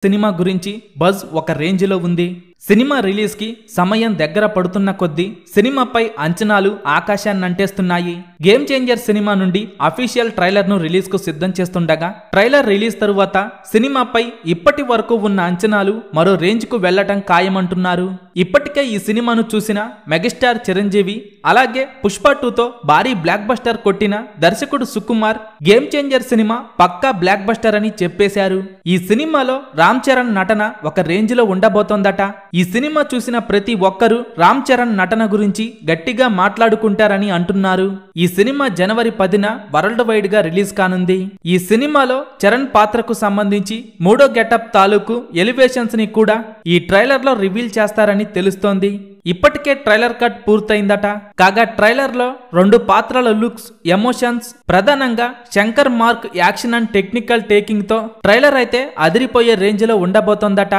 Cinema గురించి buzz ఒక రేంజ్లో ఉంది. సినిమా రిలీజ్కి సమయం దగ్గర పడుతున్న కొద్దీ సినిమాపై అంచనాలు ఆకాశాన్ని అంటేస్తున్నాయి. గేమ్ చేంజర్ సినిమా నుండి అఫీషియల్ ట్రైలర్ను రిలీజ్కు సిద్ధం చేస్తుండగా ట్రైలర్ రిలీజ్ తరువాత సినిమాపై ఇప్పటి వరకు ఉన్న అంచనాలు మరో రేంజ్కు వెళ్లటం ఖాయమంటున్నారు. ఇప్పటికే ఈ సినిమాను చూసిన మెగాస్టార్ చిరంజీవి అలాగే పుష్ప 2తో భారీ బ్లాక్ బస్టర్ కొట్టిన దర్శకుడు సుకుమార్ గేమ్ చేంజర్ సినిమా పక్కా బ్లాక్ బస్టర్ అని చెప్పేశారు. ఈ సినిమాలో రామ్ చరణ్ నటన ఒక రేంజ్లో ఉండబోతోందట. ఈ సినిమా చూసిన ప్రతి ఒక్కరూ రామ్ చరణ్ నటన గురించి గట్టిగా మాట్లాడుకుంటారని అంటున్నారు. ఈ సినిమా జనవరి 10న వరల్డ్ వైడ్ గా రిలీజ్ కానుంది. ఈ సినిమాలో చరణ్ పాత్రకు సంబంధించి మూడో గెటప్ తాలూకు ఎలివేషన్స్ ని కూడా ఈ ట్రైలర్ లో రివీల్ చేస్తారని తెలుస్తోంది. ఇప్పటికే ట్రైలర్ కట్ పూర్తయిందట. కాగా ట్రైలర్ లో 2 పాత్రల లుక్స్, ఎమోషన్స్, ప్రధానంగా Shankar mark action and technical taking తో ట్రైలర్ అయితే అదిరిపోయే రేంజ్ లో ఉండబోతోందట.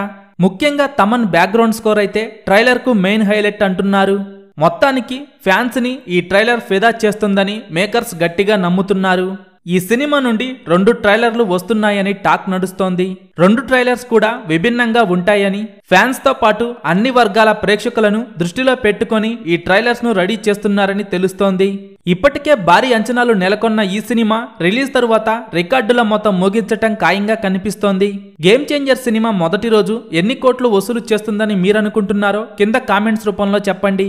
ముఖ్యంగా తమన్ బ్యాక్గ్రౌండ్ స్కోర్ అయితే ట్రైలర్ కు మెయిన్ హైలైట్ అంటున్నారు. మొత్తానికి ఫ్యాన్స్ ని ఈ ట్రైలర్ ఫిదా చేస్తుందని మేకర్స్ గట్టిగా నమ్ముతున్నారు. ఈ సినిమా నుండి 2 ట్రైలర్లు వస్తున్నాయని టాక్ నడుస్తోంది. 2 ట్రైలర్స్ కూడా విభిన్నంగా ఉంటాయని, ఫ్యాన్స్ తో పాటు అన్ని వర్గాల ప్రేక్షకులను దృష్టిలో పెట్టుకొని ఈ ట్రైలర్స్ ను రెడీ చేస్తున్నారని తెలుస్తోంది. ఇప్పటికే భారీ అంచనాలు నెలకొన్న ఈ సినిమా రిలీజ్ తరువాత రికార్డుల మొత్తం మోగించటం ఖాయంగా కనిపిస్తోంది. గేమ్ చేంజర్ సినిమా మొదటి రోజు ఎన్ని కోట్లు వసూలు చేస్తుందని మీరనుకుంటున్నారో కింద కామెంట్స్ రూపంలో చెప్పండి.